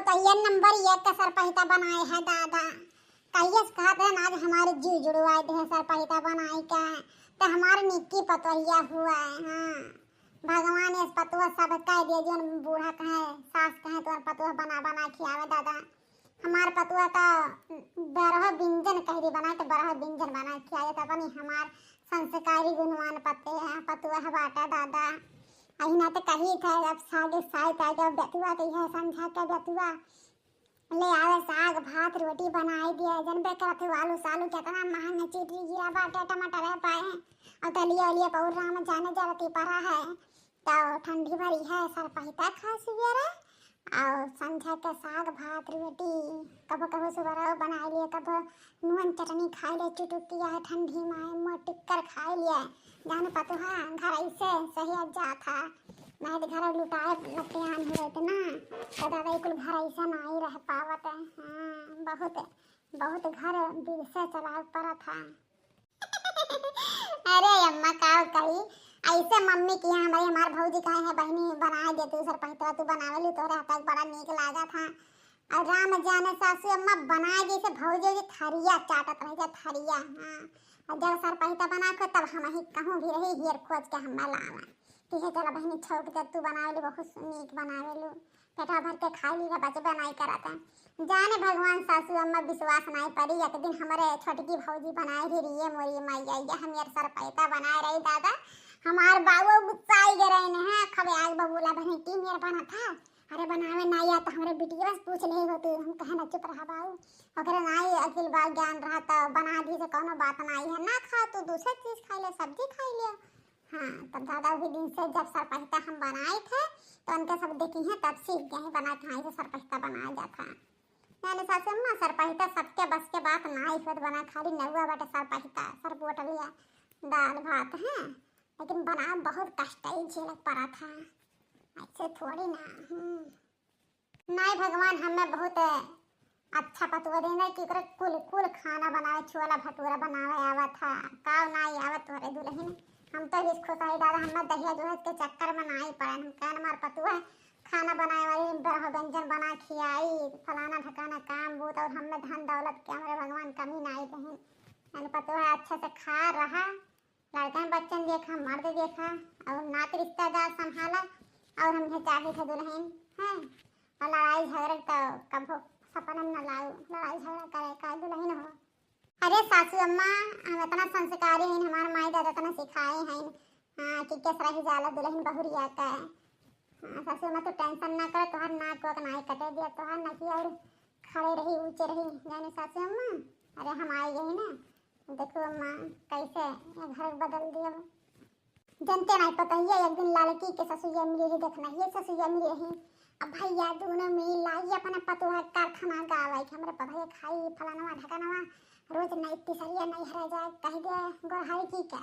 पतैया नंबर 1 का सरपहिता बनाए है दादा। कहिए कहते हैं आज हमारे जीव जुड़वाए थे सरपहिता बनाई का तो हमारे निक्की पतैया हुआ है। हाँ भगवान इस पतुआ सब कह दिए जो बूढ़ा कहे सास कहे तो पतुआ बना बना खियावे दादा। हमार पतुआ का बरह व्यंजन कह दी बनाए तो बरह व्यंजन बना खियावे तो अपनी हमार संस्कारी गुणवान पते हैं पतुआ है बाटा दादा। अहिना तो कही था अब सागे साग का जब बतुआ तो यह समझा के बतुआ ले आवे साग भात रोटी बनाई दिया जनबे करते आलू सालू कितना महंगा चीटी जीरा बाटा टमाटर है पाए और तलिया उलिया पौरा में जाने जरती पड़ा है तो ठंडी भरी है सरपहिता खास रे और समझा के साग भात रोटी कब कब सुबह बना लिए कब नून चटनी खाई ले चुटुकिया है ठंडी में मोटिकर खाई लिया जाने पतुहा घर ऐसे सही जा था नहीं तो घर लुटाए लतियान हुए थे ना तो दादा कुल घर ऐसा नहीं रह पावत है। हाँ बहुत बहुत घर दिल से चला पड़ा था। अरे अम्मा का कही ऐसे मम्मी की हमारी हमार भौजी कहे है बहनी बना दे तू सरपहिता तू बनावेली तोरे हाथ बड़ा नीक लागा था और राम जाने सासू अम्मा बनाए जैसे भौजी जी थरिया चाटत रह थरिया। हाँ और जब सरपहिता बना को तब हम ही कहूँ भी रही हेर खोज के हम लावा ठीक है चला बहनी छोड़ के तू बनावेली बहुत नीक बनावेलू पेटा भर के खा ली बचबे नहीं करता जाने भगवान सासू अम्मा विश्वास नहीं पड़ी एक दिन हमारे छोटकी भौजी बनाए रही मोरी मैया हम यार सरपहिता बनाए रही दादा हमार बाबू गुस्सा गए रहे हैं खबे आग बबूला बहनी की मेरा बना था अरे बनावे नहीं आता हमारे बिटिया बस पूछ ले हो तू हम कहे ना चुप रहा बाबू अगर नहीं अखिल बाल ज्ञान रहा तो बना दी से कोनो बात नहीं है ना खा तू दूसरी चीज खा ले सब्जी खा लिया। हाँ तब दादा भी दिन से जब सरपहिता हम बनाए थे तो उनके सब देखी हैं तब सीख गए बनाए थे ऐसे सरपहिता बनाया जाता मैंने सासू अम्मा सरपहिता सबके बस के बात ना ही बना खाली नहुआ बाटे सरपहिता सरपोट लिया दाल भात है लेकिन बना बहुत कष्ट ही झेलक पड़ा था ऐसे थोड़ी ना। नहीं भगवान हमें बहुत अच्छा पतुआ देना कि कुल कुल खाना बनावे छोला भटूरा बनावे आवा था काव नहीं आवत तोरे दुल्हन हम तो इस खुशाई दादा हमें दहिया जोहत के चक्कर में नहीं पड़े हम कहन मार पतुआ खाना बनाए वाली बरह व्यंजन बना खियाई फलाना ढकाना काम बूत और हमें धन दौलत के हमारे भगवान कमी नहीं बहन मैंने पतुआ अच्छे से खा रहा लड़का बच्चन देखा मर्द देखा और नात रिश्तेदार संभाला और हमें चाहे थे दुल्हन है और लड़ाई झगड़े तो कब सपना न लाओ लड़ाई झगड़ा करे का दुल्हन हो। अरे सासू अम्मा हम इतना संस्कारी हैं हमारे माई दादा इतना सिखाए हैं। हाँ कि किस रही जाला दुल्हन बहुरिया का। हाँ सासू अम्मा तो टेंशन ना करे तोहर नाक को नहीं कटे दिया तोहर नकी और खड़े रही ऊंचे रही जाने सासू अम्मा। अरे हम आए गए ना देखो अम्मा कैसे घर बदल दिया जनते नहीं पता ही एक दिन लड़की के ससुरिया मिली रही देखना ये ससुरिया मिली रही अब भैया दोनों मिल लाई अपना पतुआ कारखाना गावे कि हमरे पभे खाई फलाना ढकाना रोज नहीं तिसरिया नहीं हर जाए कह दे गोहाई की क्या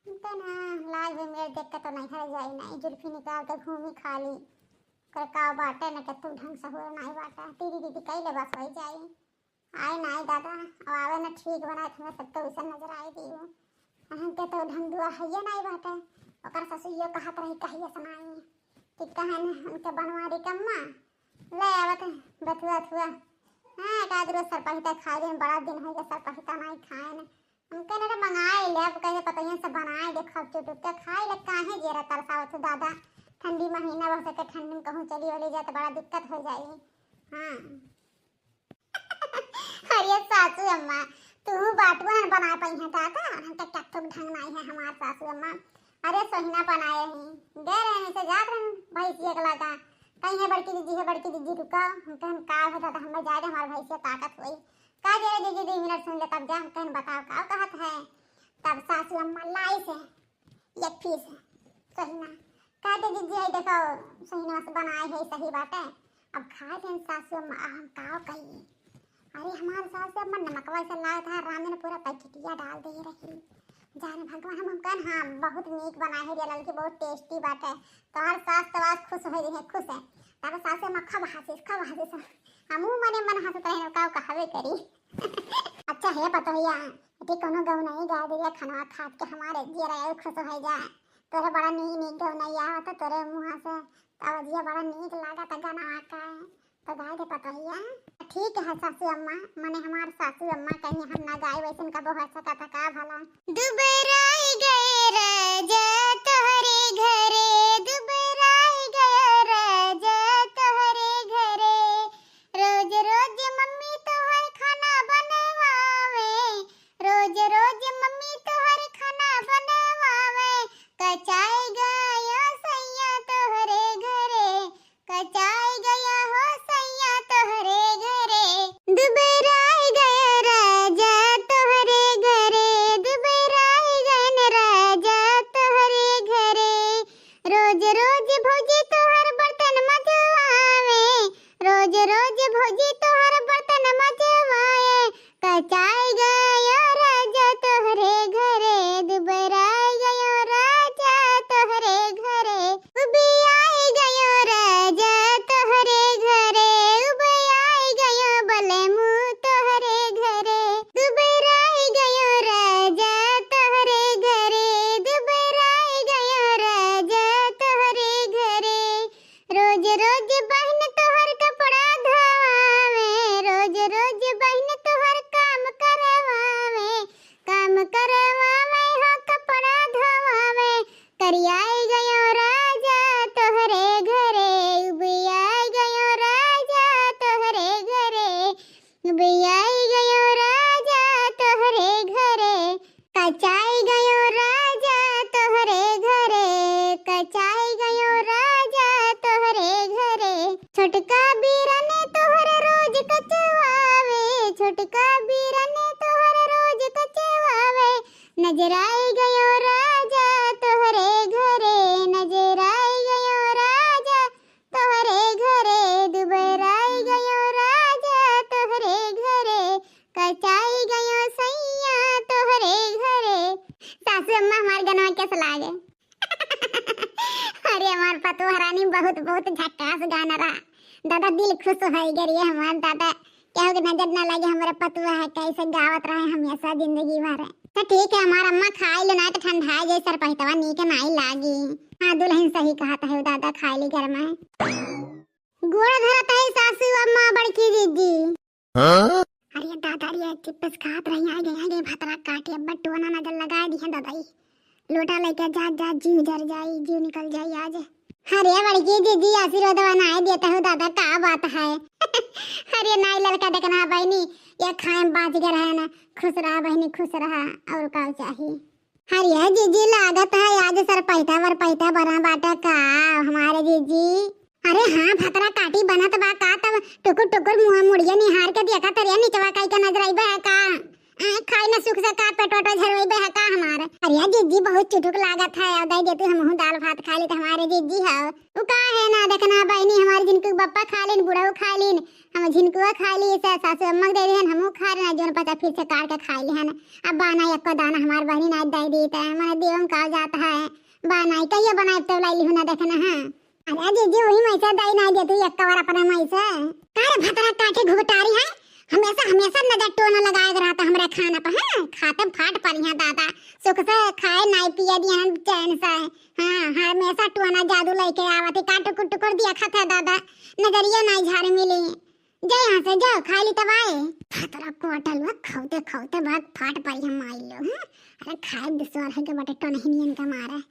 तो ना लाज में मेरे देख के तो नहीं हर जाए नहीं जुल्फी निकाल के घूमी खाली कर का बाटे न के तू ढंग से हो नहीं बाटा तेरी दीदी कई ले बस हो जाए आए नहीं दादा अब आवे ना ठीक बना तुम्हें सबके उसे नजर आए दी के तो ढंगुआ है ये नहीं बाटे ओकर ससुरियो कहत रही कहिए सुनाई कि कहन उनके बनवारी कम्मा ले आवत बथुआ थुआ हाँ का रोज सरपहिता खाए दिन बड़ा दिन हो गया सरपहिता नहीं खाए न हम कहने रे मंगाए ले अब कहे पतैया से बनाए देखो चुटुक के खाए ले काहे जेरा तरसावत दादा ठंडी महीना बस के ठंडी में कहूँ चली वाली जाए तो बड़ा दिक्कत हो जाएगी। हाँ अरे सासू अम्मा तू बाटुआ बना पाई है दादा हम तक टक ढंग नहीं है हमारे सासू अम्मा। अरे सोहिना बनाए हैं दे रहे हैं से जा रहे भैंसिया के लगा कहीं है बड़की दीदी रुका हम कहन का हो दादा हमें जा रहे हमारे भैंसिया ताकत हुई का दे रहे दीदी 2 मिनट सुन ले तब जा हम कहन बताओ का कहत है तब सासू अम्मा लाई से एक पीस सोहिना का दे दीदी है देखो सोहिना से बनाए है सही बात है अब खा दे सासू अम्मा हम का कहिए अरे हमारे सास अम्मा नमकवा से लाया था राम ने पूरा पैकेटिया डाल दे रही जाने भगवान हम कहन हाँ बहुत नीक बनाए है रे लड़की बहुत टेस्टी बात है तो हर सास तवास खुश हो रही है खुश है तब सास अम्मा खब हासिस हमू मने मन हंसत रहे का कहवे करी अच्छा है पतोहिया ठीक कोनो गौ नहीं गा दिया खाना खा के हमारे दिया रहे खुश हो जाए तोरे बड़ा नीक गौ नहीं आवत तोरे मुंह से आवाजिया बड़ा नीक लागत गाना का तो गाय दे पतोहिया। ठीक है सासू अम्मा, मने हमार सासू अम्मा कहीं हम ना गाय वैसन का हो सकता था का भला। दुबराई गए राजा तोहरे घरे, दुबराई गए राजा तोहरे घरे, रोज रोज मम्मी तोहर खाना बनवावे, रोज रोज मम्मी तोहर खाना बनवावे, कचाई गया सैया तोहरे घरे, कचाई गया हो सैया तोहरे घरे, दुबराई गया राजा तोहरे घरे, दुबराई गए राजा तोहरे घरे, रोज रोज भौजी तोहर बर्तन मजवावे, रोज रोज भौजी तोहर बर्तन मजवाए, कचाई गया राजा तोहरे घरे, दुबराई गया राजा तोहरे घरे, उबियाई गया राजा तोहरे घरे, उबियाई गया बलमु तोहरे घरे, दुबराई गया राजा तोहरे घरे, दुबराई गया राजा तोहरे घरे, रोज रोज बहन तोहर कपड़ा धोवावे, रोज रोज बहन तोहर काम करवावे, काम करवावे हो कपड़ा धोवावे, करियाई गयो राजा तोहरे घरे, उबियाई गयो राजा तोहरे घरे, उबियाई गयो राजा तोहरे घरे, कचाई गयो राजा तोहरे घरे, कचाई गयो राजा तोहरे घरे, छोटका बीरने तोहर रोज कचवावे, छोटका बीरने तोहर रोज कचवावे, नजराई गयो राजा तोहरे घरे, नजराई गयो राजा तोहरे घरे, दुबराई गयो राजा तोहरे घरे, कचाई गयो सैया तोहरे घरे। सासू अम्मा हमार गनवा कैसा लागे? अरे हमार पतोहरानी बहुत बहुत झकास गाना रहा दादा, दिल खुश हो गई हमार दादा, क्या हो नजर ना लगे हमारे पतुआ है कैसे गावत रहे हमेशा जिंदगी भर। तो ठीक है हमार अम्मा खाई लो ना तो ठंडा जाए सर पहितवा नीक नहीं लागी। हाँ दुल्हन सही कहता है दादा, खाई ली घर में गोड़ धरत है सासू अम्मा बड़की दीदी। अरे दादा ये चिप्स खात रही आगे भतरा काटे अब टोना नजर लगा दी है दादा, लोटा लेके जा जा जीव जर जाई जीव निकल जाई आज। अरे बड़की दीदी आशीर्वाद बनाए देता हूँ दादा, क्या बात है। अरे नाई लड़का देखना बहनी ये खाए बाज गया है ना, खुश रहा बहनी खुश रहा और क्या चाहिए। अरे जीजी लागत है आज सर पैता बना बाटा का हमारे जीजी। अरे हाँ भतरा काटी बनत बा का तब टुकुर टुकुर मुंह मुड़िया निहार के देखा तरिया निचवा काई का नजर आइबे है का, खाई ना सुख से का पेटोटो झरवाइबे है का हमारे। अरे जीजी बहुत चुटुक लागत है और दे देती हम दाल भात खा ली तो हमारे जीजी है वो का है ना देखना बहनी हमारे जिनको बप्पा खा लेन बुढ़ाऊ खा लेन हम झिनकुआ खा ली सासू अम्मा दे दी हमहू खा रहे जोन पता फिर से काट के खा ली है। अब बाना एक दाना हमार बहनी ना दे दी तो हमारे देवम का जाता है बाना कहिए बनाए तो लाई ना देखना है। अरे जीजी वही मैसा दई ना देती एक कवर अपने मैसा कार भतरा काटे घुघटारी है हमेशा हमेशा नजर टोना लगाए रहता हमारे खाना पर। हाँ खाते फाट पर यहाँ दादा सुख से खाए नाई पिया दिया चैन से। हाँ हमेशा टोना जादू लेके आवती काट टुकुर टुकुर दिया खाता दादा नजरिया नाई झाड़ मिली जाए यहाँ से जाओ खा ली तब आए भतरा कोटल हुआ खाते खाते भाग फाट पर हम आई लो। अरे खाए दुश्वार है के बटे टोना ही नियन का मारे।